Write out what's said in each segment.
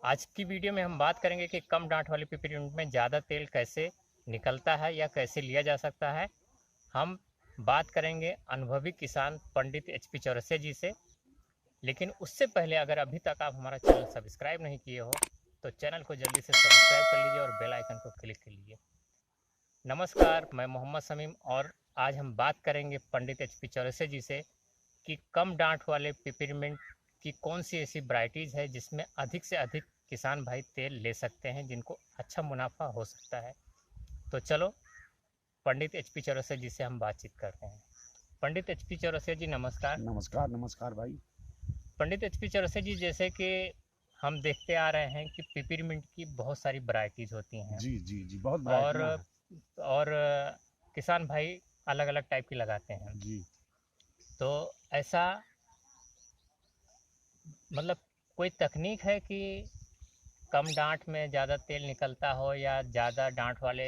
आज की वीडियो में हम बात करेंगे कि कम डांट वाले पेपरमिंट में ज़्यादा तेल कैसे निकलता है या कैसे लिया जा सकता है। हम बात करेंगे अनुभवी किसान पंडित एचपी चौरसिया जी से। लेकिन उससे पहले अगर अभी तक आप हमारा चैनल सब्सक्राइब नहीं किए हो तो चैनल को जल्दी से सब्सक्राइब कर लीजिए और बेल आइकन को क्लिक कर लीजिए। नमस्कार, मैं मोहम्मद समीम और आज हम बात करेंगे पंडित एचपी चौरसिया जी से कि कम डांट वाले पेपरमिंट की कौन सी ऐसी वैरायटीज़ है जिसमें अधिक से अधिक किसान भाई तेल ले सकते हैं, जिनको अच्छा मुनाफा हो सकता है। तो चलो पंडित एचपी चौरसिया जी से हम बातचीत करते हैं। पंडित एचपी चौरसिया जी नमस्कार। नमस्कार नमस्कार भाई। पंडित एचपी चौरसिया जी, जैसे कि हम देखते आ रहे हैं कि पेपरमिंट की बहुत सारी वैरायटीज़ होती हैं जी जी जी, बहुत और वैरायटियाँ हैं। और किसान भाई अलग अलग टाइप की लगाते हैं। जी। तो ऐसा मतलब कोई तकनीक है कि कम डांट में ज़्यादा तेल निकलता हो या ज़्यादा डांट वाले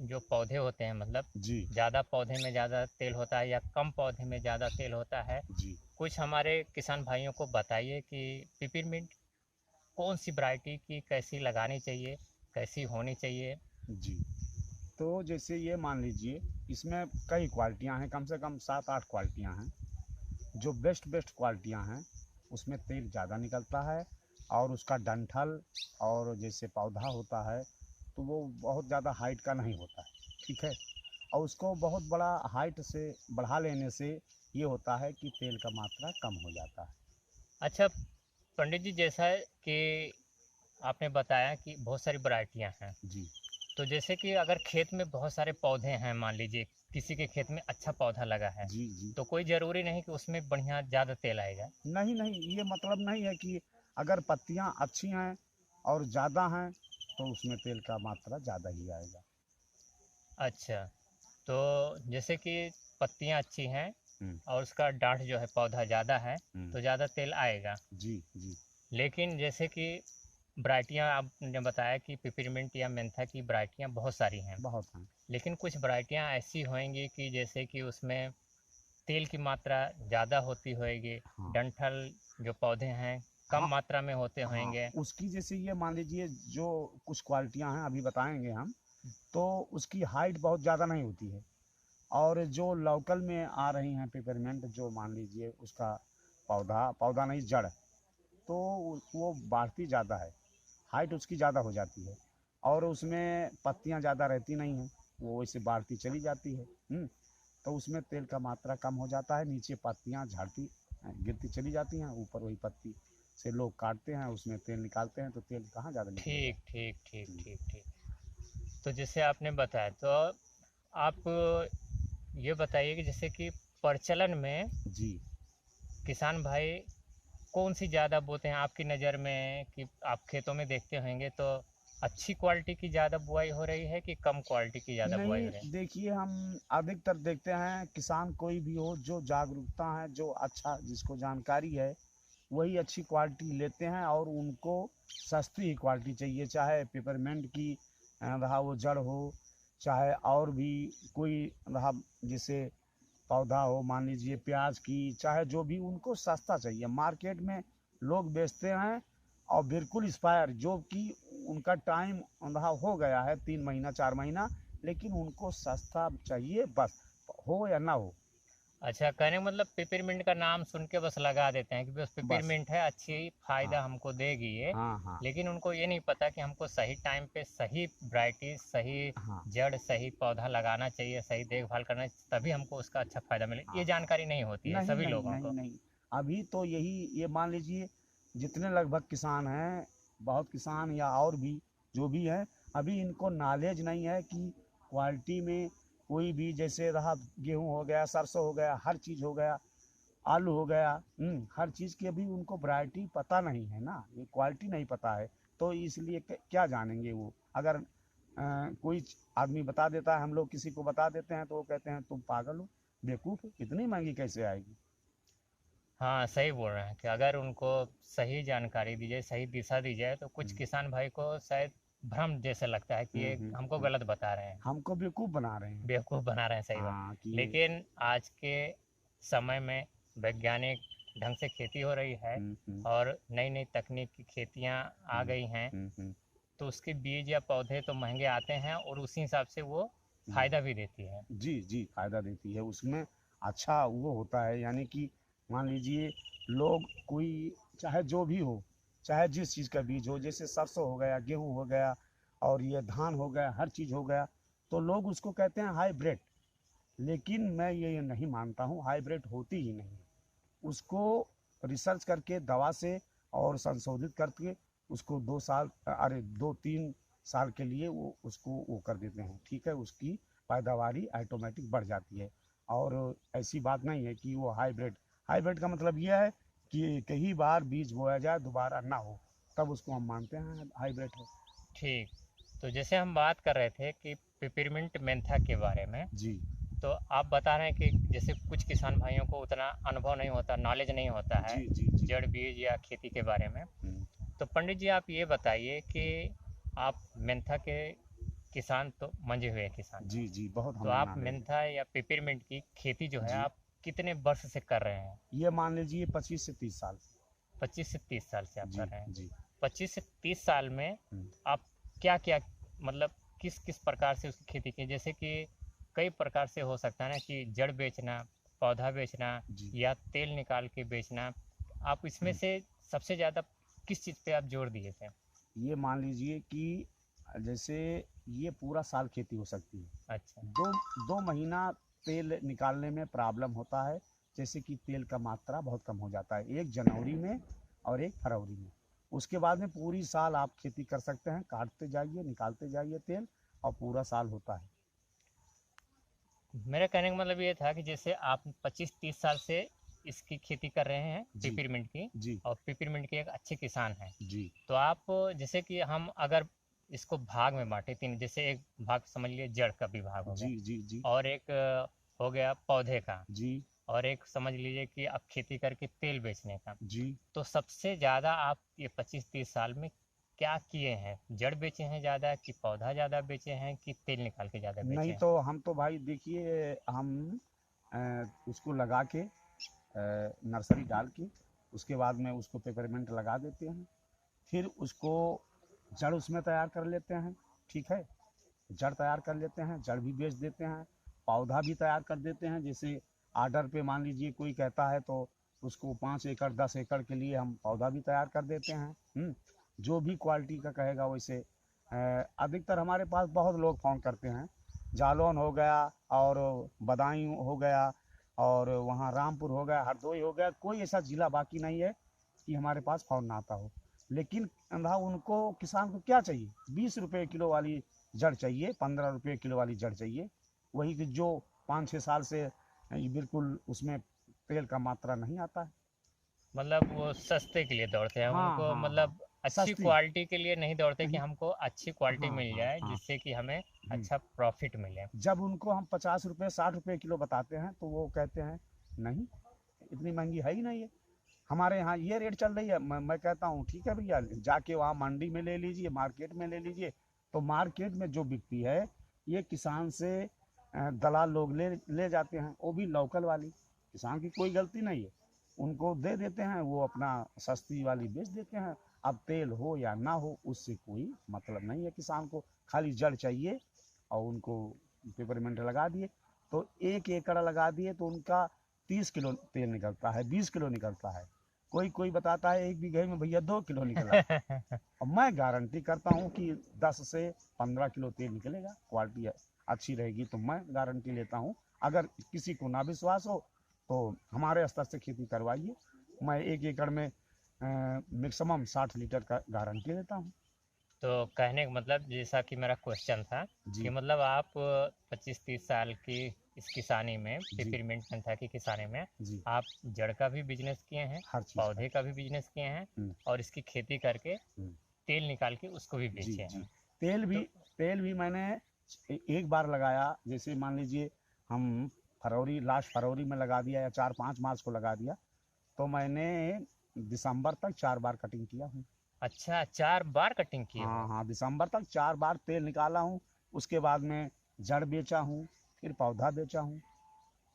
जो पौधे होते हैं, मतलब जी ज़्यादा पौधे में ज़्यादा तेल होता है या कम पौधे में ज़्यादा तेल होता है। जी कुछ हमारे किसान भाइयों को बताइए कि पिपरमिंट कौन सी वैरायटी की कैसी लगानी चाहिए, कैसी होनी चाहिए। जी। तो जैसे ये मान लीजिए, इसमें कई क्वालिटियाँ हैं, कम से कम 7-8 क्वालिटियाँ हैं। जो बेस्ट बेस्ट क्वालिटियाँ हैं उसमें तेल ज़्यादा निकलता है, और उसका डंठल और जैसे पौधा होता है तो वो बहुत ज़्यादा हाइट का नहीं होता है। ठीक है। और उसको बहुत बड़ा हाइट से बढ़ा लेने से ये होता है कि तेल का मात्रा कम हो जाता है। अच्छा पंडित जी, जैसा है कि आपने बताया कि बहुत सारी वैरायटियाँ हैं, जी तो जैसे कि अगर खेत में बहुत सारे पौधे हैं, मान लीजिए किसी के खेत में अच्छा पौधा लगा है, जी जी। तो कोई ज़रूरी नहीं कि उसमें बढ़िया ज़्यादा तेल आएगा। नहीं नहीं, ये मतलब नहीं है कि अगर पत्तियां अच्छी हैं और ज़्यादा हैं तो उसमें तेल का मात्रा ज़्यादा ही आएगा। अच्छा, तो जैसे कि पत्तियाँ अच्छी हैं हम्म और उसका डांठ जो है पौधा ज़्यादा है हम्म। तो ज़्यादा तेल आएगा। जी जी। लेकिन जैसे कि वैरायटियाँ आपने बताया कि पिपरमिंट या मेंथा की वैरायटियाँ बहुत सारी हैं, बहुत हैं। लेकिन कुछ वैरायटियाँ ऐसी होंगी कि जैसे कि उसमें तेल की मात्रा ज़्यादा होती होएगी, हाँ डंठल जो पौधे हैं कम हाँ मात्रा में होते हाँ। होंगे। उसकी जैसे ये मान लीजिए, जो कुछ क्वालिटियां हैं अभी बताएंगे हम, तो उसकी हाइट बहुत ज़्यादा नहीं होती है। और जो लोकल में आ रही हैं पेपरमेंट, जो मान लीजिए उसका पौधा पौधा नहीं, जड़, तो वो बढ़ती ज़्यादा है, हाइट उसकी ज़्यादा हो जाती है, और उसमें पत्तियाँ ज़्यादा रहती नहीं हैं, वो वैसे बढ़ती चली जाती है। तो उसमें तेल का मात्रा कम हो जाता है, नीचे पत्तियाँ झाड़ती गिरती चली जाती हैं, ऊपर वही पत्ती से लोग काटते हैं, उसमें तेल निकालते हैं, तो तेल कहाँ ज़्यादा निकलेगा। ठीक ठीक ठीक हम्म, ठीक ठीक। तो जैसे आपने बताया, तो आप ये बताइए कि जैसे कि प्रचलन में जी। किसान भाई कौन सी ज़्यादा बोते हैं आपकी नज़र में, कि आप खेतों में देखते होंगे तो अच्छी क्वालिटी की ज़्यादा बुआई हो रही है कि कम क्वालिटी की ज़्यादा बुआई नहीं, हो रही है। देखिए, हम अधिकतर देखते हैं किसान कोई भी हो, जो जागरूकता है, जो अच्छा जिसको जानकारी है, वही अच्छी क्वालिटी लेते हैं, और उनको सस्ती ही क्वालिटी चाहिए, चाहे पेपरमेंट की रहा वो जड़ हो, चाहे और भी कोई रहा, जैसे पौधा हो, मान लीजिए प्याज की, चाहे जो भी, उनको सस्ता चाहिए। मार्केट में लोग बेचते हैं और बिल्कुल एक्सपायर, जो कि उनका टाइम रहा हो गया है, 3 महीना 4 महीना, लेकिन उनको सस्ता चाहिए बस, हो या ना हो। अच्छा, कहने का मतलब पेपरमिंट का नाम सुन के बस लगा देते हैं कि बस बस। पेपरमिंट है, अच्छी हाँ फ़ायदा हमको देगी ये। हाँ हाँ लेकिन उनको ये नहीं पता कि हमको सही टाइम पे सही वैरायटी, सही हाँ जड़, सही पौधा लगाना चाहिए, सही देखभाल करना चाहिए, तभी हमको उसका अच्छा फ़ायदा मिले। हाँ ये हाँ। जानकारी नहीं होती है नहीं सभी नहीं लोगों नहीं को। नहीं। अभी तो यही, ये मान लीजिए, जितने लगभग किसान हैं, बहुत किसान या और भी जो भी हैं, अभी इनको नॉलेज नहीं है कि क्वालिटी में कोई भी, जैसे रहा गेहूं हो गया, सरसों हो गया, हर चीज़ हो गया, आलू हो गया, हर चीज़ की अभी उनको वैरायटी पता नहीं है ना, ये क्वालिटी नहीं पता है। तो इसलिए क्या जानेंगे वो, अगर कोई आदमी बता देता है, हम लोग किसी को बता देते हैं, तो वो कहते हैं तुम पागल हो, बेवकूफ़ हो, इतनी महंगी कैसे आएगी। हाँ, सही बोल रहे हैं कि अगर उनको सही जानकारी दी जाए, सही दिशा दी जाए, तो कुछ हम्म किसान भाई को शायद भ्रम जैसे लगता है कि ये हमको हम्म। गलत बता रहे हैं, हमको बेवकूफ़ बना रहे हैं। बेवकूफ़ बना रहे हैं, सही बात। हाँ कि लेकिन आज के समय में वैज्ञानिक ढंग से खेती हो रही है हम्म, और नई नई तकनीक की खेतियाँ आ हम्म, गई हैं, हम्म, तो उसके बीज या पौधे तो महंगे आते हैं और उसी हिसाब से वो हम्म। फ़ायदा भी देती है। जी जी, फायदा देती है उसमें। अच्छा वो होता है, यानी कि मान लीजिए लोग कोई, चाहे जो भी हो, चाहे जिस चीज़ का बीज हो, जैसे सरसों हो गया, गेहूं हो गया, और ये धान हो गया, हर चीज़ हो गया, तो लोग उसको कहते हैं हाइब्रिड। लेकिन मैं ये नहीं मानता हूँ, हाइब्रिड होती ही नहीं है। उसको रिसर्च करके दवा से और संशोधित करके उसको 2 साल, अरे 2-3 साल के लिए वो उसको वो कर देते हैं, ठीक है, उसकी पैदावारी ऑटोमेटिक बढ़ जाती है। और ऐसी बात नहीं है कि वो हाइब्रिड, हाइब्रिड का मतलब यह है कि कई बार बीज बोया जाए दोबारा ना हो, तब उसको हम मानते हैं हाइब्रिड है। ठीक, तो जैसे हम बात कर रहे थे कि पिपरमिंट मेंथा के बारे में, जी तो आप बता रहे हैं कि जैसे कुछ किसान भाइयों को उतना अनुभव नहीं होता, नॉलेज नहीं होता है जी जी जी। जड़ बीज या खेती के बारे में। हम्म, तो पंडित जी आप ये बताइए कि आप मेंथा के किसान तो मंजे हुए किसान हैं, जी जी, बहुत तो हमें आप नॉलेज है। मेंथा या पिपरमिंट की खेती जो है जी, आप कितने वर्ष से कर रहे हैं? ये मान लीजिए 25 से 30 साल। 25 से 30 साल से आप जी कर रहे हैं। जी। 25 से 30 साल में हम्म, आप क्या क्या, मतलब किस किस प्रकार से उसकी खेती की? जैसे कि कई प्रकार से हो सकता है ना कि जड़ बेचना, पौधा बेचना जी। या तेल निकाल के बेचना। आप इसमें हम्म। से सबसे ज़्यादा किस चीज़ पे आप जोर दिए थे? ये मान लीजिए कि जैसे ये पूरा साल खेती हो सकती है। अच्छा। 2 2 महीना तेल निकालने में प्रॉब्लम होता है, जैसे कि तेल का मात्रा बहुत कम हो जाता है, एक जनवरी में और एक फरवरी में। उसके बाद में पूरी साल आप खेती कर सकते हैं, काटते जाइए निकालते जाइए तेल, और पूरा साल होता है। मेरा कहने का मतलब ये था कि जैसे आप 25-30 साल से इसकी खेती कर रहे हैं जी पिपरमिंट की, जी और पिपरमिंट के एक अच्छे किसान हैं, जी तो आप जैसे कि हम अगर इसको भाग में बांटे तीन, जैसे एक भाग समझ लिए जड़ का विभाग हो जी गया, जी जी और एक हो गया पौधे का, जी और एक समझ लीजिए कि आप खेती करके तेल बेचने का। जी। तो सबसे ज़्यादा आप ये 25-30 साल में क्या किए हैं? जड़ बेचे हैं ज़्यादा कि पौधा ज़्यादा बेचे हैं कि तेल निकाल के ज़्यादा बेचे नहीं हैं? तो हम तो भाई देखिए, हम उसको लगा के, नर्सरी डाल के, उसके बाद में उसको पेपरमेंट लगा देते हैं, फिर उसको जड़ उसमें तैयार कर लेते हैं, ठीक है, जड़ तैयार कर लेते हैं, जड़ भी बेच देते हैं, पौधा भी तैयार कर देते हैं। जैसे आर्डर पे मान लीजिए कोई कहता है तो उसको 5 एकड़ 10 एकड़ के लिए हम पौधा भी तैयार कर देते हैं। जो भी क्वालिटी का कहेगा वैसे। अधिकतर हमारे पास बहुत लोग फ़ोन करते हैं, जालौन हो गया, और बदायूं हो गया, और वहाँ रामपुर हो गया, हरदोई हो गया, कोई ऐसा ज़िला बाकी नहीं है कि हमारे पास फ़ोन ना आता हो। लेकिन अंधा उनको, किसान को क्या चाहिए, 20 रुपये किलो वाली जड़ चाहिए, 15 रुपये किलो वाली जड़ चाहिए, वही कि जो 5-6 साल से बिल्कुल उसमें तेल का मात्रा नहीं आता है। मतलब वो सस्ते के लिए दौड़ते हैं, हाँ उनको हाँ हाँ। मतलब अच्छी सस्ती क्वालिटी के लिए नहीं दौड़ते कि नहीं। हमको अच्छी क्वालिटी हाँ मिल हाँ जाए हाँ। जिससे कि हमें हम्म। अच्छा प्रॉफिट मिले। जब उनको हम 50 रुपये 60 रुपये किलो बताते हैं तो वो कहते हैं नहीं, इतनी महंगी है ही नहीं है, हमारे यहाँ ये रेट चल रही है। मैं कहता हूँ ठीक है भैया, जाके वहाँ मंडी में ले लीजिए, मार्केट में ले लीजिए। तो मार्केट में जो बिकती है, ये किसान से दलाल लोग ले ले जाते हैं, वो भी लोकल वाली, किसान की कोई गलती नहीं है, उनको दे देते हैं, वो अपना सस्ती वाली बेच देते हैं। अब तेल हो या ना हो उससे कोई मतलब नहीं है किसान को, खाली जड़ चाहिए, और उनको पेपरमेंट लगा दिए, तो 1 एकड़ लगा दिए तो उनका 30 किलो तेल निकलता है, 20 किलो निकलता है। कोई कोई बताता है 1 बीघे में भैया 2 किलो निकला। और मैं गारंटी करता हूँ कि 10 से 15 किलो तेल निकलेगा, क्वालिटी अच्छी रहेगी तो मैं गारंटी लेता हूँ। अगर किसी को ना विश्वास हो तो हमारे स्तर से खेती करवाइए, मैं 1 एकड़ में मैक्सिमम 60 लीटर का गारंटी लेता हूँ। तो कहने का मतलब जैसा कि मेरा क्वेश्चन था कि जी मतलब आप 25-30 साल की इस किसानी में, जी पिपरमिंट मेंथा की किसानी में, जी। आप जड़ का भी बिजनेस किए हैं, हर चीज़ का। पौधे का भी बिजनेस किए हैं, हम्म, और इसकी खेती करके हम्म। तेल निकाल के उसको भी जी बेचे जी। हैं। तेल भी, तो तेल भी मैंने एक बार लगाया, जैसे मान लीजिए हम फरवरी, लास्ट फरवरी में लगा दिया या 4-5 मार्च को लगा दिया, तो मैंने दिसंबर तक 4 बार कटिंग किया हूँ। अच्छा, 4 बार कटिंग किए हुए हाँ हैं। हाँ, दिसंबर तक 4 बार तेल निकाला हूँ। उसके बाद में जड़ बेचा हूँ, फिर पौधा बेचा हूँ।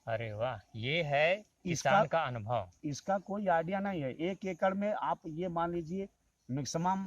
अरे वाह! ये है किसान का अनुभव। इसका कोई आइडिया नहीं है। 1 एकड़ में आप ये मान लीजिए मैक्सिमम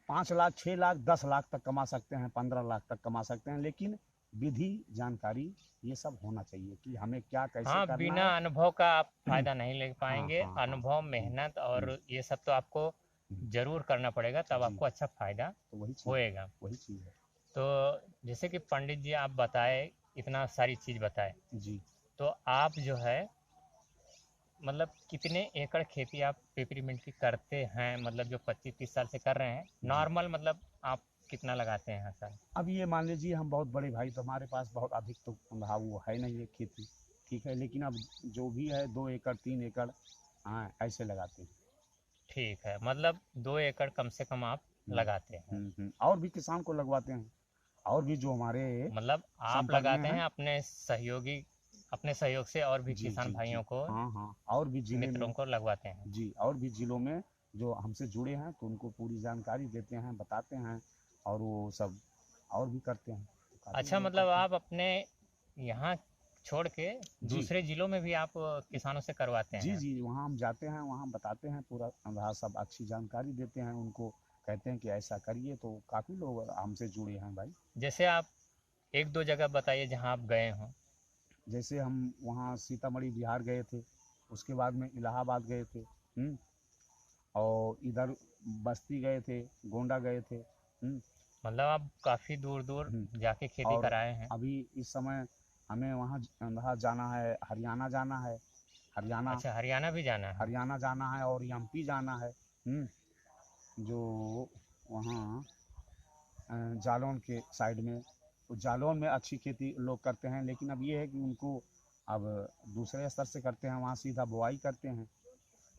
5 लाख, 6 लाख, 10 लाख तक कमा सकते हैं, 15 लाख तक कमा सकते हैं, लेकिन विधि जानकारी ये सब होना चाहिए कि हमें क्या कैसे हाँ, करना बिना है। अनुभव का आप फायदा नहीं ले हाँ पाएंगे। हाँ हाँ। अनुभव, मेहनत और हम्म, ये सब तो आपको हम्म, जरूर करना पड़ेगा, तब जी, आपको अच्छा फायदा तो होएगा। वही चीज़ है। तो जैसे कि पंडित जी आप बताए, इतना सारी चीज़ बताए, जी तो आप जो है मतलब कितने एकड़ खेती आप पेपरीमिंट की करते हैं? मतलब जो 25-30 साल से कर रहे हैं, जी। नॉर्मल मतलब आप कितना लगाते हैं हर साल? अब ये मान लीजिए हम बहुत बड़े भाई, तो हमारे पास बहुत अधिक तो रहा वो है नहीं है खेती, ठीक है, लेकिन अब जो भी है 2 एकड़ 3 एकड़, हाँ ऐसे लगाते हैं। ठीक है, मतलब 2 एकड़ कम से कम आप हम्म, लगाते हैं। और भी किसान को लगवाते हैं, और भी जो हमारे मतलब आप संपर्क में लगाते हैं। हैं अपने सहयोगी, अपने सहयोग से और भी जी किसान जी जी। भाइयों को, हाँ हाँ, और भी जिले में, मित्रों को लगवाते हैं। जी और भी जिलों में जो हमसे जुड़े हैं तो उनको पूरी जानकारी देते हैं, बताते हैं, और वो सब और भी करते हैं, तो काफ़ी अच्छा, लोग मतलब करते हैं। आप अपने यहाँ छोड़ के जी दूसरे जिलों में भी आप किसानों से करवाते जी हैं? जी, वहाँ हम जाते हैं, वहाँ बताते हैं पूरा, वहाँ सब अच्छी जानकारी देते हैं उनको, कहते हैं कि ऐसा करिए, तो काफ़ी लोग हमसे जुड़े हैं भाई। जैसे आप 1-2 जगह बताइए जहाँ आप गए हों। जैसे हम वहाँ सीतामढ़ी बिहार गए थे, उसके बाद में इलाहाबाद गए थे, और इधर बस्ती गए थे, गोंडा गए थे, मतलब आप काफ़ी दूर दूर हम्म, जाके खेती और कराए हैं। अभी इस समय हमें वहाँ जाना है, हरियाणा जाना है, हरियाणा अच्छा, हरियाणा भी जाना है। हरियाणा जाना है, और एमपी जाना है, जो वहाँ जालौन के साइड में, तो जालौन में अच्छी खेती लोग करते हैं, लेकिन अब ये है कि उनको अब दूसरे स्तर से करते हैं, वहाँ सीधा बुआई करते हैं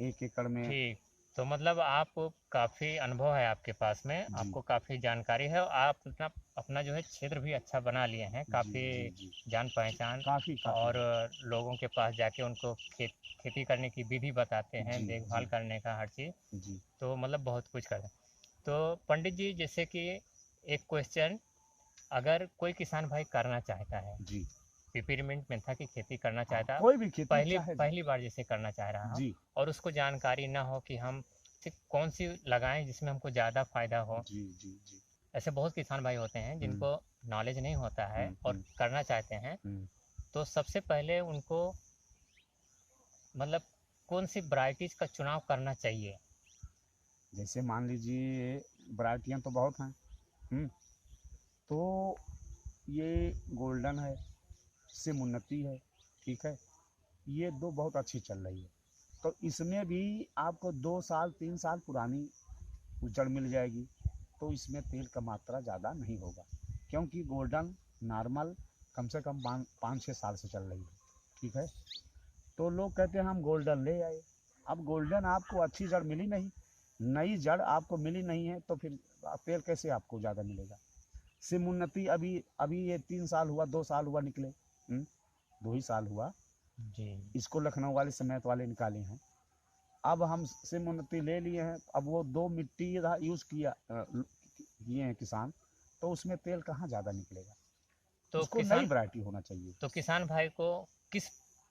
1 एकड़ में। ठीक, तो मतलब आप काफ़ी अनुभव है आपके पास में, जी आपको काफ़ी जानकारी है और आप अपना अपना जो है क्षेत्र भी अच्छा बना लिए हैं, जी काफ़ी जी जी, जान पहचान। काफ़ी काफ़ी और लोगों के पास जाके उनको खेती करने की विधि बताते हैं, जी देखभाल जी करने का हर चीज़। जी तो मतलब बहुत कुछ करते हैं। तो पंडित जी, जैसे कि एक क्वेश्चन, अगर कोई किसान भाई करना चाहता है, जी। पिपरमिंट मेंथा की खेती करना हाँ, चाहता है, कोई भी खेती पहली चाहे जो। पहली बार जैसे करना चाह रहा हो, जी और उसको जानकारी ना हो कि हम सिर्फ कौन सी लगाएं जिसमें हमको ज़्यादा फायदा हो। जी जी जी। ऐसे बहुत किसान भाई होते हैं हुँ, जिनको नॉलेज नहीं होता है और हुँ, करना चाहते हैं। हुँ। तो सबसे पहले उनको मतलब कौन सी वैरायटीज़ का चुनाव करना चाहिए? जैसे मान लीजिए वैरायटियाँ तो बहुत हैं, हुँ, तो ये गोल्डन है, सिम उन्नति है, ठीक है? ये 2 बहुत अच्छी चल रही है। तो इसमें भी आपको 2 साल 3 साल पुरानी जड़ मिल जाएगी, तो इसमें तेल का मात्रा ज़्यादा नहीं होगा, क्योंकि गोल्डन नॉर्मल कम से कम 5-6 साल से चल रही है, ठीक है? तो लोग कहते हैं हम गोल्डन ले आए। अब गोल्डन आपको अच्छी जड़ मिली नहीं, नई जड़ आपको मिली नहीं है, तो फिर तेल कैसे आपको ज़्यादा मिलेगा? सिम उन्नति अभी अभी ये 3 साल हुआ, 2 साल हुआ निकले, 2 ही साल हुआ, जी। इसको लखनऊ वाले समेत वाले निकाले हैं। अब हम सिम उन्नति ले लिए हैं, अब वो 2 मिट्टी यूज़ किए हैं किसान, तो उसमें तेल कहाँ ज़्यादा निकलेगा? तो उसको नई किसान वैरायटी होना चाहिए। तो किसान भाई को किस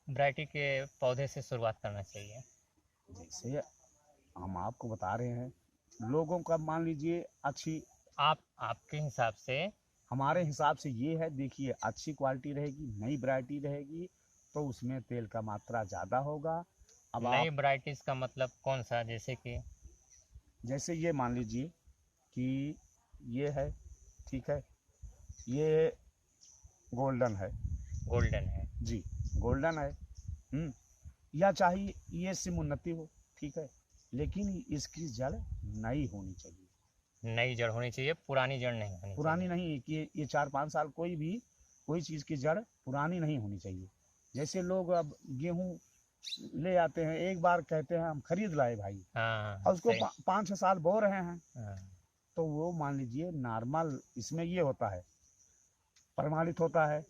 वैरायटी के पौधे से शुरुआत करना चाहिए? जैसे हम आपको बता रहे हैं, लोगों का मान लीजिए अच्छी, आपके हिसाब से हमारे हिसाब से ये है, देखिए अच्छी क्वालिटी रहेगी, नई वैरायटी रहेगी, तो उसमें तेल का मात्रा ज़्यादा होगा। अब आप नई वैरायटीज़ का मतलब कौन सा, जैसे कि? जैसे ये मान लीजिए कि ये है, ठीक है, ये गोल्डन है, गोल्डन है। जी गोल्डन है, हम्म, या चाहे ये सिम उन्नति हो, ठीक है, लेकिन इसकी जड़ नई होनी चाहिए, नई जड़ होनी चाहिए, पुरानी जड़ नहीं होनी पुरानी चाहिए। नहीं, कि ये 4-5 साल कोई चीज़ की जड़ पुरानी नहीं होनी चाहिए। जैसे लोग अब गेहूँ ले आते हैं, एक बार कहते हैं हम खरीद लाए भाई, हाँ, और उसको सही। 5-6 साल बो रहे हैं, हाँ, तो वो मान लीजिए नॉर्मल इसमें ये होता है, प्रमाणित होता है,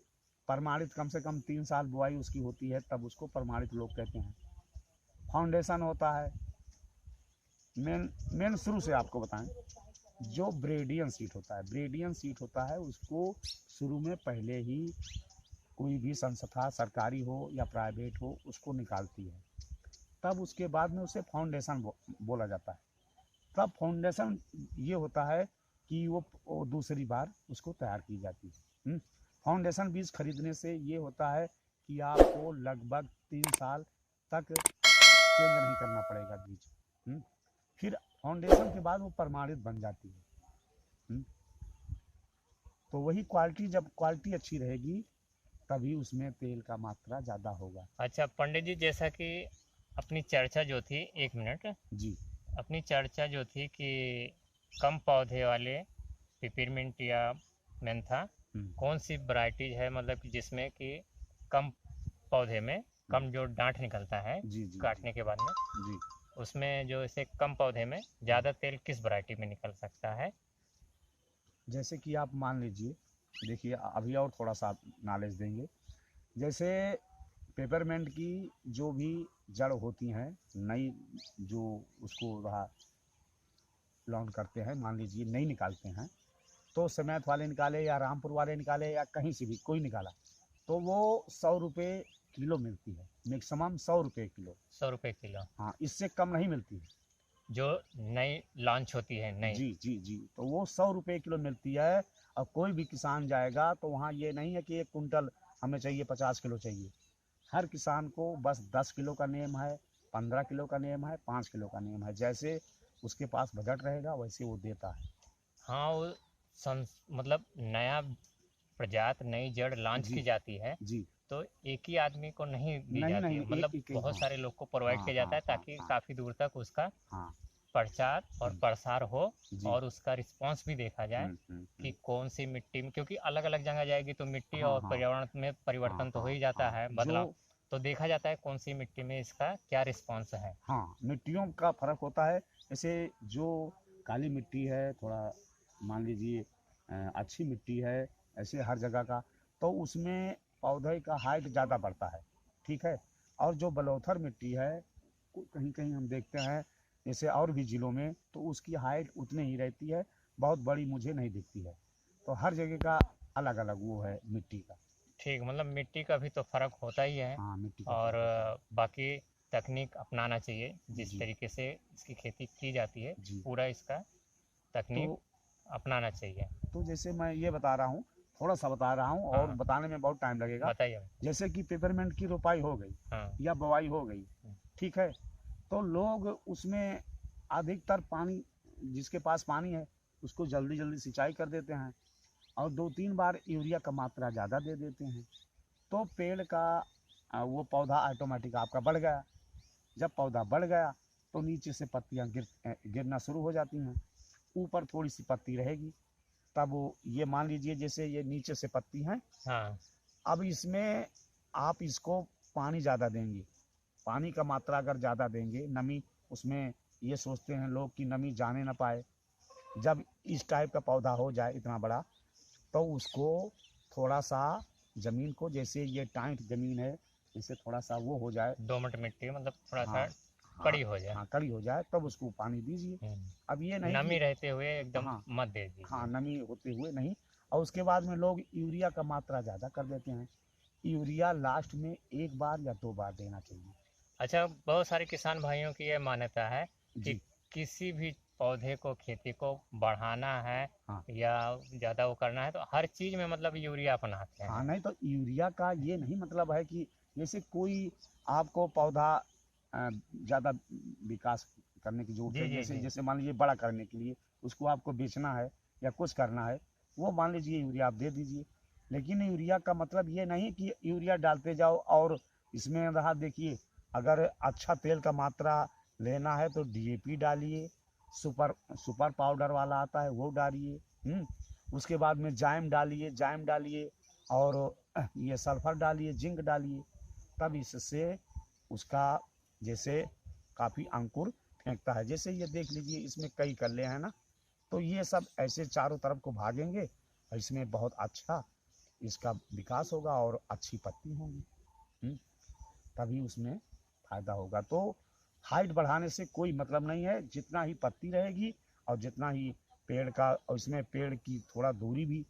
प्रमाणित कम से कम 3 साल बुआई उसकी होती है, तब उसको प्रमाणित लोग कहते हैं। फाउंडेशन होता है, मेन मेन शुरू से आपको बताएं, जो ब्रेडियन सीट होता है, ब्रेडियन सीट होता है, उसको शुरू में पहले ही कोई भी संस्था सरकारी हो या प्राइवेट हो उसको निकालती है। तब उसके बाद में उसे फाउंडेशन बोला जाता है। तब फाउंडेशन ये होता है कि वो दूसरी बार उसको तैयार की जाती है। फाउंडेशन बीज खरीदने से ये होता है कि आपको लगभग 3 साल तक चेंज नहीं करना पड़ेगा बीज। फिर फाउंडेशन के बाद वो प्रमाणित बन जाती है। तो वही क्वालिटी, जब क्वालिटी अच्छी रहेगी तभी उसमें तेल का मात्रा ज़्यादा होगा। अच्छा पंडित जी, जैसा कि अपनी चर्चा जो थी, 1 मिनट, जी। अपनी चर्चा जो थी कि कम पौधे वाले पिपरमिंट या मेंथा कौन सी वैरायटी है, मतलब कि जिसमें कि कम पौधे में कम जो डांठ निकलता है जी जी काटने के बाद में, जी। उसमें जो इसे कम पौधे में ज़्यादा तेल किस वैरायटी में निकल सकता है? जैसे कि आप मान लीजिए, देखिए अभी और थोड़ा सा नॉलेज देंगे। जैसे पेपरमेंट की जो भी जड़ होती हैं नई, जो उसको रहा लॉन्च करते हैं, मान लीजिए नई निकालते हैं, तो समेत वाले निकाले या रामपुर वाले निकाले या कहीं से भी कोई निकाला, तो वो 100 रुपये किलो मिलती है, मैक्सिमम 100 रुपये किलो। 100 रुपये किलो हाँ, इससे कम नहीं मिलती है। जो नई लॉन्च होती है नई? जी जी जी। तो वो 100 रुपये किलो मिलती है। और कोई भी किसान जाएगा तो वहाँ ये नहीं है कि 1 कुंटल हमें चाहिए, 50 किलो चाहिए। हर किसान को बस 10 किलो का नियम है, 15 किलो का नियम है, 5 किलो का नियम है। जैसे उसके पास बजट रहेगा वैसे वो देता है। हाँ, वो मतलब नया प्रजात नई जड़ लॉन्च जी की जाती है जी। तो एक ही आदमी को नहीं दी नहीं जाती है, नहीं, मतलब एक ही। बहुत हाँ सारे लोग को प्रोवाइड हाँ किया जाता हाँ है हाँ ताकि हाँ काफ़ी दूर तक उसका हाँ। प्रचार और प्रसार हो जी। और उसका रिस्पांस भी देखा जाए कि कौन सी मिट्टी में, क्योंकि अलग अलग जगह जाएगी तो मिट्टी हाँ और हाँ पर्यावरण में हाँ परिवर्तन तो हो हाँ ही जाता हाँ। है, जो बदलाव। तो देखा जाता है कौन सी मिट्टी में इसका क्या रिस्पांस है। हाँ, मिट्टियों का फर्क होता है। जैसे जो काली मिट्टी है, थोड़ा मान लीजिए अच्छी मिट्टी है, ऐसे हर जगह का, तो उसमें पौधे का हाइट ज़्यादा बढ़ता है। ठीक है। और जो बलौथर मिट्टी है, कहीं कहीं हम देखते हैं जैसे और भी ज़िलों में, तो उसकी हाइट उतनी ही रहती है, बहुत बड़ी मुझे नहीं दिखती है। तो हर जगह का अलग अलग वो है मिट्टी का। ठीक, मतलब मिट्टी का भी तो फर्क होता ही है। हाँ, मिट्टी का और फर्क होता है। बाकी तकनीक अपनाना चाहिए, जिस जी तरीके से इसकी खेती की जाती है जी। पूरा इसका तकनीक तो अपनाना चाहिए। तो जैसे मैं ये बता रहा हूँ, थोड़ा सा बता रहा हूँ और हाँ, बताने में बहुत टाइम लगेगा। बताइए। जैसे कि पेपरमेंट की रोपाई हो गई हाँ। या बुवाई हो गई, ठीक है, तो लोग उसमें अधिकतर पानी, जिसके पास पानी है उसको जल्दी जल्दी सिंचाई कर देते हैं और 2-3 बार यूरिया का मात्रा ज़्यादा दे देते हैं। तो पेड़ का वो पौधा ऑटोमेटिक आपका बढ़ गया। जब पौधा बढ़ गया तो नीचे से पत्तियाँ गिरना शुरू हो जाती हैं, ऊपर थोड़ी सी पत्ती रहेगी। तब वो ये मान लीजिए जैसे ये नीचे से पत्ती हैं, हाँ। अब इसमें आप इसको पानी ज़्यादा देंगे। पानी का मात्रा अगर ज़्यादा देंगे, नमी उसमें, ये सोचते हैं लोग कि नमी जाने ना पाए। जब इस टाइप का पौधा हो जाए इतना बड़ा, तो उसको थोड़ा सा ज़मीन को, जैसे ये टाइट ज़मीन है, इसे थोड़ा सा वो हो जाए। दोमट मिट्टी मतलब थोड़ा सा हाँ हाँ कड़ी हो जाए। हाँ, कड़ी हो जाए तब उसको पानी दीजिए। अब ये नहीं नमी कि रहते हुए एकदम हाँ मत दे हाँ, दीजिए। नमी होते हुए नहीं। और उसके बाद में लोग यूरिया का मात्रा ज़्यादा कर देते हैं। यूरिया लास्ट में 1 बार या 2 बार देना चाहिए। अच्छा, बहुत सारे किसान भाइयों की यह मान्यता है कि जी। किसी भी पौधे को, खेती को बढ़ाना है हाँ या ज़्यादा वो करना है तो हर चीज़ में मतलब यूरिया अपनाते हाँ। हैं। नहीं तो यूरिया का ये नहीं मतलब है कि जैसे कोई आपको पौधा ज़्यादा विकास करने की जरूरत जी है, जी जैसे जी। जैसे मान लीजिए बड़ा करने के लिए उसको आपको बेचना है या कुछ करना है, वो मान लीजिए यूरिया आप दे दीजिए। लेकिन यूरिया का मतलब ये नहीं कि यूरिया डालते जाओ। और इसमें रहा, देखिए, अगर अच्छा तेल का मात्रा लेना है तो डीएपी डालिए, सुपर सुपर पाउडर वाला आता है वो डालिए। उसके बाद में जाइम डालिए और ये सल्फर डालिए, जिंक डालिए। तब इससे उसका जैसे काफ़ी अंकुर फेंकता है। जैसे ये देख लीजिए, इसमें कई कल्ले हैं ना, तो ये सब ऐसे चारों तरफ को भागेंगे और इसमें बहुत अच्छा इसका विकास होगा और अच्छी पत्ती होगी। हम्म, तभी उसमें फ़ायदा होगा। तो हाइट बढ़ाने से कोई मतलब नहीं है, जितना ही पत्ती रहेगी और जितना ही पेड़ का, और इसमें पेड़ की थोड़ा दूरी भी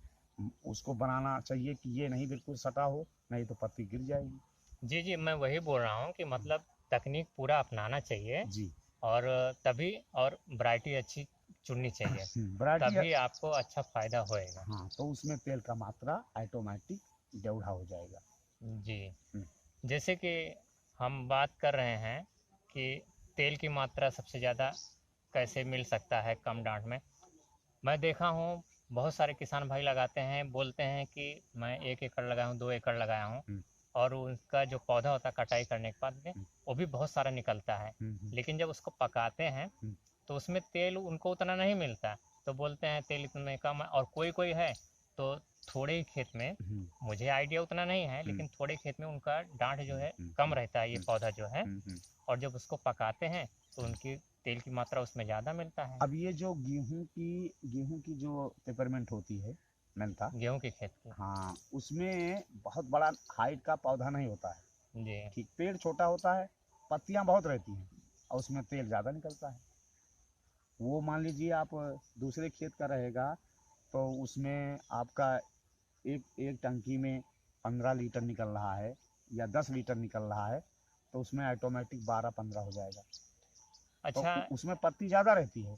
उसको बनाना चाहिए कि ये नहीं बिल्कुल सटा हो, नहीं तो पत्ती गिर जाएगी। जी, जी, मैं वही बोल रहा हूँ कि मतलब तकनीक पूरा अपनाना चाहिए जी। और तभी और वैरायटी अच्छी चुननी चाहिए, वैरायटी। तभी आपको अच्छा फ़ायदा होएगा। हाँ, तो उसमें तेल का मात्रा ऑटोमेटिक देवढ़ा हो जाएगा। जी, हम्म, जैसे कि हम बात कर रहे हैं कि तेल की मात्रा सबसे ज़्यादा कैसे मिल सकता है कम डांठ में। मैं देखा हूँ बहुत सारे किसान भाई लगाते हैं, बोलते हैं कि मैं 1 एकड़ लगाया हूँ, 2 एकड़ लगाया हूँ हम्म, और उनका जो पौधा होता है कटाई करने के बाद में हम्म, वो भी बहुत सारा निकलता है। हम्म, लेकिन जब उसको पकाते हैं हम्म, तो उसमें तेल उनको उतना नहीं मिलता, तो बोलते हैं तेल इतने कम है। और कोई कोई है तो थोड़े ही खेत में, हम्म, मुझे आइडिया उतना नहीं है, हम्म, लेकिन थोड़े खेत में उनका डांठ जो हम्म, है हम्म, कम रहता है, ये हम्म, पौधा जो है, हम्म, और जब उसको पकाते हैं तो हम्म। उनकी तेल की मात्रा उसमें ज़्यादा मिलता है। अब ये जो गेहूं की जो पेपरमेंट होती है, मेंथा। गेहूं की खेत की। हाँ, उसमें बहुत बड़ा हाइट का पौधा नहीं होता है। जी। ठीक, पेड़ छोटा होता है, पत्तियां बहुत रहती हैं और उसमें तेल ज़्यादा निकलता है। वो मान लीजिए आप दूसरे खेत का रहेगा, तो उसमें आपका एक एक टंकी में 15 लीटर निकल रहा है या 10 लीटर निकल रहा है, तो उसमें ऑटोमेटिक 12-15 हो जाएगा। तो अच्छा। उसमें पत्ती ज़्यादा रहती है।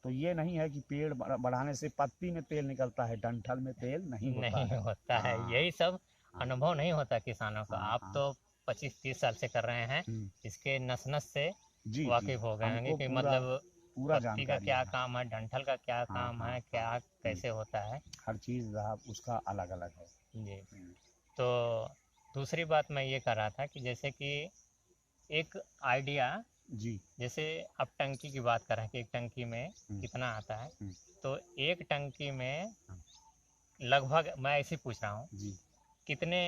तो ये नहीं है कि पेड़ बढ़ाने से पत्ती में तेल निकलता है, डंठल में तेल नहीं होता नहीं है। होता है, हाँ, यही सब हाँ, अनुभव नहीं होता किसानों का। हाँ, आप हाँ। तो 25-30 साल से कर रहे हैं, हम्म, इसके नस नस से जी, जी। वाकिफ हो गए होंगे हमको कि पूरा मतलब पूरा पत्ती का जानकारी क्या है। काम है, डंठल का क्या हाँ, काम हाँ, है, हाँ। क्या हम्म, कैसे होता है। हर चीज़ उसका अलग अलग है। जी। हम्म, तो दूसरी बात मैं ये कर रहा था कि जैसे कि एक आइडिया, जी। जैसे अब टंकी की बात कर रहे हैं कि एक टंकी में हम्म, कितना आता है, हम्म, तो एक टंकी में हाँ, लगभग, मैं ऐसे ही पूछ रहा हूँ, जी। कितने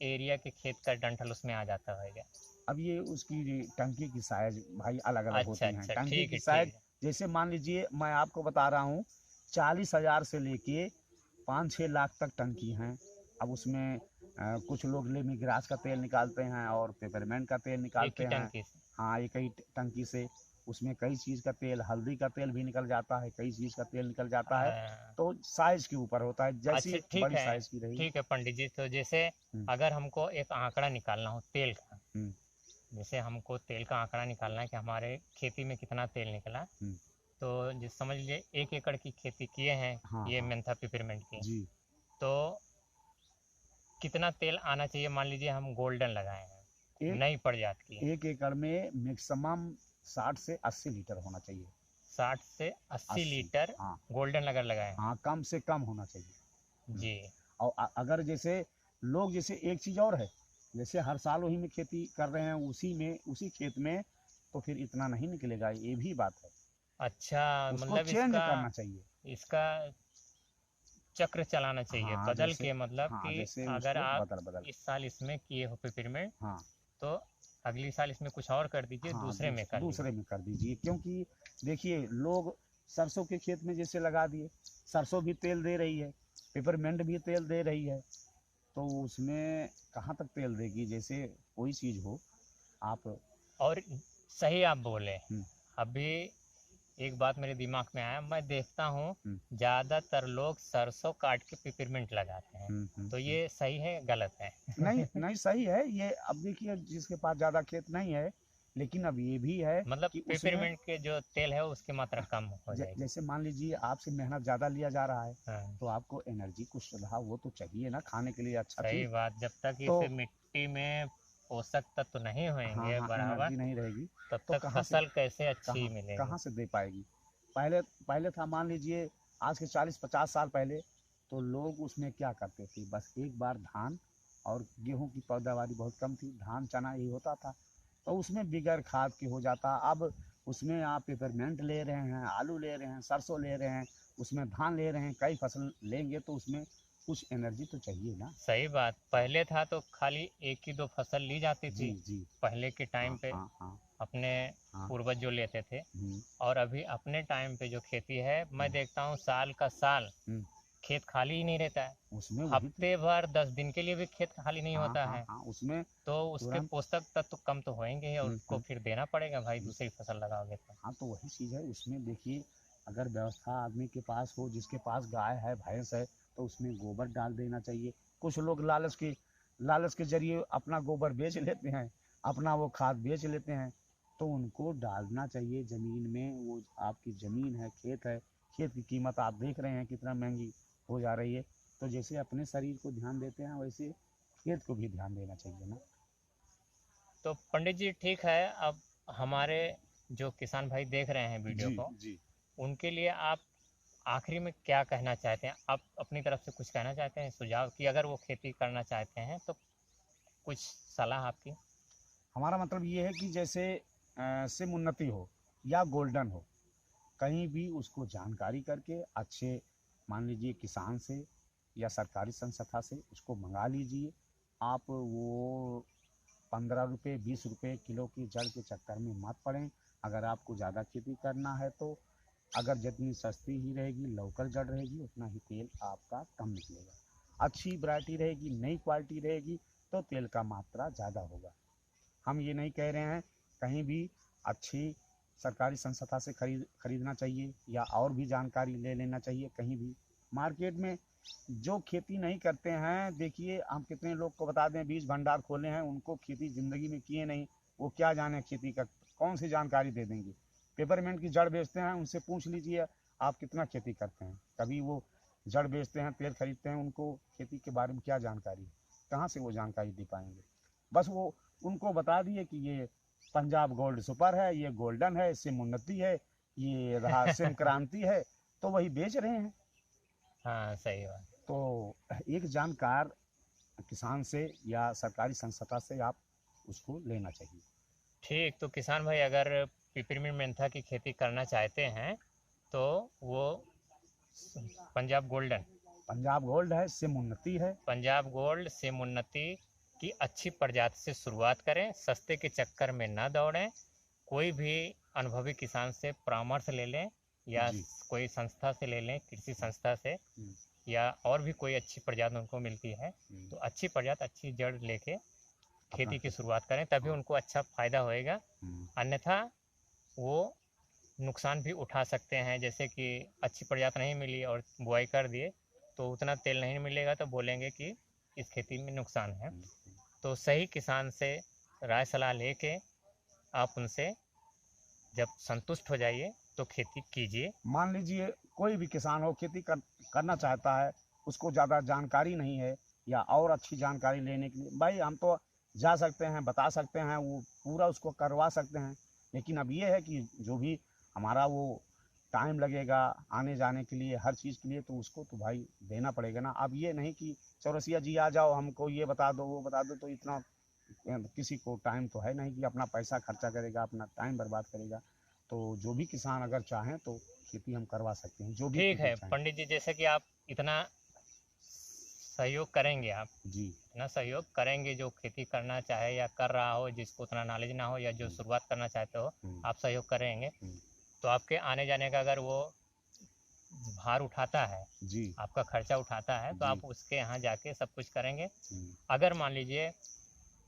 एरिया के खेत का डंठल उसमें आ जाता होगा? अब ये उसकी टंकी की साइज भाई अलग अलग अच्छा, होती हैं। अच्छा, टंकी ठीक की है, ठीक साइज, है। जैसे मान लीजिए मैं आपको बता रहा हूँ, 40,000 से लेके 5-6 लाख तक टंकी हैं। अब उसमें कुछ लोग लेमन ग्रास का तेल निकालते हैं और पेपरमेंट का तेल एक ही निकालते हैं। टंकी से। हाँ, एक ही टंकी से उसमें कई चीज़ का तेल, हल्दी का तेल भी निकल जाता है, कई चीज़ का तेल निकल जाता है। अ, तो साइज़ के ऊपर होता है, अच्छा, जैसी ठीक बड़ी है, साइज़ की रही। ठीक है पंडित जी। तो जैसे हम्म, अगर हमको एक आंकड़ा निकालना हो तेल का, हम्म, जैसे हमको तेल का आंकड़ा निकालना है कि हमारे खेती में कितना तेल निकला, हम्म, तो जिस समझ लीजिए 1 एकड़ की खेती किए हैं हाँ, ये हाँ, मेंथा पिपरमेंट की, जी। तो कितना तेल आना चाहिए? मान लीजिए हम गोल्डन लगाए हैं एक नई प्रजाति की, 1 एकड़ में मैक्सिमम 60 से 80 लीटर होना चाहिए। 60 से 80 80। लीटर हाँ, गोल्डन अगर लगाए हैं। हाँ, कम से कम होना चाहिए। हम्म। जी। और अगर जैसे लोग, जैसे एक चीज़ और है, जैसे हर साल वही में खेती कर रहे हैं, उसी खेत में, तो फिर इतना नहीं निकलेगा, ये भी बात है। अच्छा, उसको मतलब चेंज करना चाहिए। इसका चक्र चलाना चाहिए हाँ, बदल जैसे के, मतलब हाँ, कि जैसे अगर उसको आप बदल बदल इस साल इसमें किए हो पेपरमेंट, हाँ, तो अगली साल इसमें कुछ और कर दीजिए, हाँ, दूसरे में कर लीजिए। दूसरे में कर दीजिए, क्योंकि देखिए लोग सरसों के खेत में जैसे लगा दिए, सरसों भी तेल दे रही है, पेपरमेंट भी तेल दे रही है, तो उसमें कहाँ तक तेल देगी? जैसे कोई चीज़ हो आप। और सही आप बोले। हम्म, अभी एक बात मेरे दिमाग में आया, मैं देखता हूँ हम्म, ज़्यादातर लोग सरसों काट के पेपरमेंट लगाते हैं, तो हम्म। ये सही है गलत है? नहीं, नहीं, सही है ये। अब देखिए, जिसके पास ज़्यादा खेत नहीं है, लेकिन अब ये भी है मतलब कि उसमें पेपरमेंट के जो तेल है उसकी मात्रा कम हो जाएगी। जैसे मान लीजिए आपसे मेहनत ज़्यादा लिया जा रहा है, हाँ, तो आपको एनर्जी कुछ रहा वो तो चाहिए ना, खाने के लिए अच्छा सही चीज़। बात। जब तक तो इस मिट्टी में पोषक तत्व नहीं हाँ, होंगे हाँ, बराबर, एनर्जी नहीं रहेगी, तब तो तक कहाँ से फसल कैसे अच्छी कहाँ मिलेगी? कहाँ से दे पाएगी? पहले पहले था, मान लीजिए आज के 40-50 साल पहले, तो लोग उसमें क्या करते थे, बस एक बार धान और गेहूं की पैदावारी बहुत कम थी, धान चना यही होता था, तो उसमें बिगैर खाद के हो जाता। अब उसमें आप पेपरमेंट ले रहे हैं, आलू ले रहे हैं, सरसों ले रहे हैं, उसमें धान ले रहे हैं, कई फसल लेंगे तो उसमें कुछ एनर्जी तो चाहिए ना। सही बात। हाँ, पहले था तो खाली एक ही दो फसल ली जाती जी, थी जी। पहले के टाइम हाँ, पे, हाँ, हाँ, अपने हाँ। पूर्वज जो लेते थे। हम्म, और अभी अपने टाइम पे जो खेती है, मैं हम्म, देखता हूँ साल का साल हम्म। खेत खाली ही नहीं रहता है। उसमें वही तो। हफ्ते भर 10 दिन के लिए भी खेत खाली नहीं हाँ, होता हाँ, है, हाँ, उसमें तो उसके तुरंत। पोषक तत्व कम तो होंगे ही और उसको हम्म, फिर देना पड़ेगा भाई, हम्म। दूसरी फसल लगाओगे तो। हाँ, तो वही चीज़ है उसमें। देखिए, अगर व्यवस्था आदमी के पास हो, जिसके पास गाय है, भैंस है, तो उसमें गोबर डाल देना चाहिए। कुछ लोग लालच के जरिए अपना गोबर बेच लेते हैं, अपना वो खाद बेच लेते हैं, तो उनको डालना चाहिए ज़मीन में। वो आपकी ज़मीन है, खेत है, खेत की कीमत आप देख रहे हैं कितना महंगी हो जा रही है। तो जैसे अपने शरीर को ध्यान देते हैं वैसे खेत को भी ध्यान देना चाहिए ना। तो पंडित जी ठीक है, अब हमारे जो किसान भाई देख रहे हैं वीडियो जी को, जी। उनके लिए आप आखिरी में क्या कहना चाहते हैं? आप अपनी तरफ से कुछ कहना चाहते हैं, सुझाव कि अगर वो खेती करना चाहते हैं तो कुछ सलाह आपकी? हमारा मतलब ये है कि जैसे सिम उन्नति हो या गोल्डन हो, कहीं भी उसको जानकारी करके अच्छे, मान लीजिए किसान से या सरकारी संस्था से उसको मंगा लीजिए। आप वो 15 रुपये 20 रुपये किलो की जड़ के चक्कर में मत पड़ें। अगर आपको ज़्यादा खेती करना है तो अगर जितनी सस्ती ही रहेगी, लोकल जड़ रहेगी, उतना ही तेल आपका कम निकलेगा। अच्छी वैरायटी रहेगी, नई क्वालिटी रहेगी, तो तेल का मात्रा ज़्यादा होगा। हम ये नहीं कह रहे हैं, कहीं भी अच्छी सरकारी संस्था से खरीदना चाहिए या और भी जानकारी ले लेना चाहिए। कहीं भी मार्केट में जो खेती नहीं करते हैं, देखिए हम कितने लोग को बता दें बीज भंडार खोले हैं, उनको खेती ज़िंदगी में किए नहीं, वो क्या जाने खेती का कौन सी जानकारी दे देंगे। पेपरमेंट की जड़ बेचते हैं, उनसे पूछ लीजिए आप कितना खेती करते हैं। कभी वो जड़ बेचते हैं, तेल खरीदते हैं, उनको खेती के बारे में क्या जानकारी है, कहाँ से वो जानकारी दे पाएंगे। बस वो उनको बता दिए कि ये पंजाब गोल्ड सुपर है, ये गोल्डन है, सिम उन्नति है, ये रहा सिम क्रांति है, तो वही बेच रहे हैं। हाँ, सही बात। तो एक जानकार किसान से या सरकारी संस्था से आप उसको लेना चाहिए। ठीक, तो किसान भाई अगर पिपरमिंट मेंथा की खेती करना चाहते हैं तो वो पंजाब गोल्डन, पंजाब गोल्ड है, सिम उन्नति है। पंजाब गोल्ड सिम उन्नति की अच्छी प्रजाति से शुरुआत करें, सस्ते के चक्कर में न दौड़ें, कोई भी अनुभवी किसान से परामर्श ले लें या जी। कोई संस्था से ले लें, कृषि संस्था से, हम्म, या और भी कोई अच्छी प्रजाति उनको मिलती है, हम्म, तो अच्छी प्रजाति अच्छी जड़ लेके अपना खेती की खेत। शुरुआत करें, तभी हाँ। उनको अच्छा फ़ायदा होएगा। अन्यथा वो नुकसान भी उठा सकते हैं, जैसे कि अच्छी प्रजाति नहीं मिली और बुआई कर दिए तो उतना तेल नहीं मिलेगा, तो बोलेंगे कि इस खेती में नुकसान है। हम्म, तो सही किसान से राय सलाह लेके आप उनसे जब संतुष्ट हो जाइए तो खेती कीजिए। मान लीजिए कोई भी किसान हो करना चाहता है, उसको ज़्यादा जानकारी नहीं है या और अच्छी जानकारी लेने के लिए, भाई हम तो जा सकते हैं, बता सकते हैं, वो पूरा उसको करवा सकते हैं। लेकिन अब ये है कि जो भी हमारा वो टाइम लगेगा आने जाने के लिए, हर चीज़ के लिए, तो उसको तो भाई देना पड़ेगा ना। अब ये नहीं कि चौरसिया जी आ जाओ हमको ये बता दो वो बता दो, तो इतना किसी को टाइम तो है नहीं कि अपना पैसा खर्चा करेगा, अपना टाइम बर्बाद करेगा। तो जो भी किसान अगर चाहें तो खेती हम करवा सकते हैं, जो भी ठीक खेती है चाहें। पंडित जी, जैसे कि आप इतना सहयोग करेंगे, आप जी। इतना सहयोग करेंगे, जो खेती करना चाहे या कर रहा हो, जिसको उतना नॉलेज ना हो या जो हम्म, शुरुआत करना चाहते हो, हम्म, आप सहयोग करेंगे, हम्म, तो आपके आने जाने का अगर वो भार उठाता है, जी आपका खर्चा उठाता है, तो जी। आप उसके यहाँ जाके सब कुछ करेंगे। हम्म, अगर मान लीजिए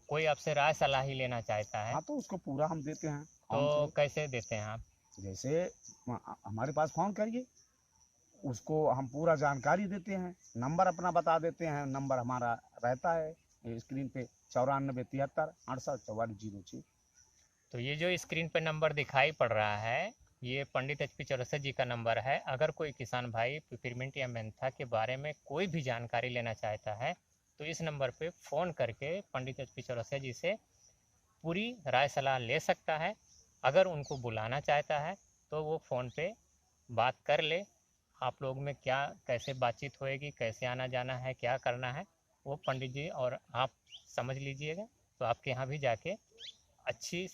कोई आपसे राय सलाह ही लेना चाहता है हाँ तो उसको पूरा हम देते हैं तो फोन थ्रू। कैसे देते हैं आप? जैसे हमारे पास फोन करिए, उसको हम पूरा जानकारी देते हैं, नंबर अपना बता देते हैं। नंबर हमारा रहता है स्क्रीन पे 94 73 68 4406। तो ये जो स्क्रीन पे नंबर दिखाई पड़ रहा है, ये पंडित एच पी चौरसिया जी का नंबर है। अगर कोई किसान भाई पिपरमिंट या मेंथा के बारे में कोई भी जानकारी लेना चाहता है तो इस नंबर पे फ़ोन करके पंडित एच पी चौरसिया जी से पूरी राय सलाह ले सकता है। अगर उनको बुलाना चाहता है तो वो फ़ोन पे बात कर ले, आप लोग में क्या कैसे बातचीत होएगी, कैसे आना जाना है, क्या करना है, वो पंडित जी और आप समझ लीजिएगा, तो आपके यहाँ भी जाके अच्छी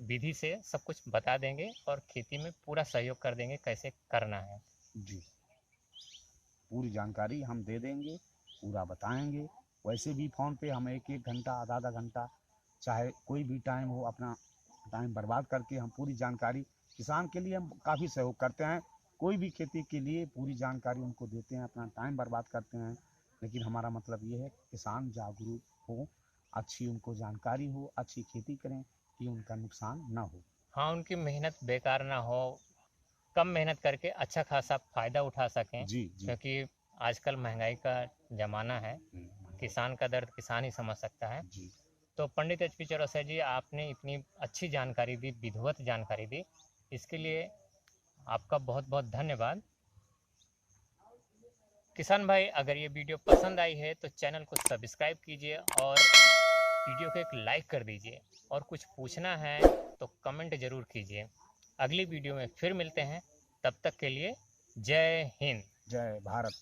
विधि से सब कुछ बता देंगे और खेती में पूरा सहयोग कर देंगे कैसे करना है। जी, पूरी जानकारी हम दे देंगे, पूरा बताएंगे। वैसे भी फ़ोन पे हम एक एक घंटा आधा आधा घंटा, चाहे कोई भी टाइम हो, अपना टाइम बर्बाद करके हम पूरी जानकारी किसान के लिए हम काफ़ी सहयोग करते हैं। कोई भी खेती के लिए पूरी जानकारी उनको देते हैं, अपना टाइम बर्बाद करते हैं। लेकिन हमारा मतलब ये है किसान जागरूक हो, अच्छी उनको जानकारी हो, अच्छी खेती करें कि उनका नुकसान ना हो। हाँ, उनकी मेहनत बेकार ना हो, कम मेहनत करके अच्छा खासा फ़ायदा उठा सकें, जी जी। क्योंकि आजकल महंगाई का ज़माना है, किसान का दर्द किसान ही समझ सकता है। जी तो पंडित एचपी चौरसिया जी, आपने इतनी अच्छी जानकारी दी, विधिवत जानकारी दी, इसके लिए आपका बहुत बहुत धन्यवाद। किसान भाई, अगर ये वीडियो पसंद आई है तो चैनल को सब्सक्राइब कीजिए और वीडियो को एक लाइक कर दीजिए, और कुछ पूछना है तो कमेंट ज़रूर कीजिए। अगली वीडियो में फिर मिलते हैं, तब तक के लिए जय हिंद। जय भारत।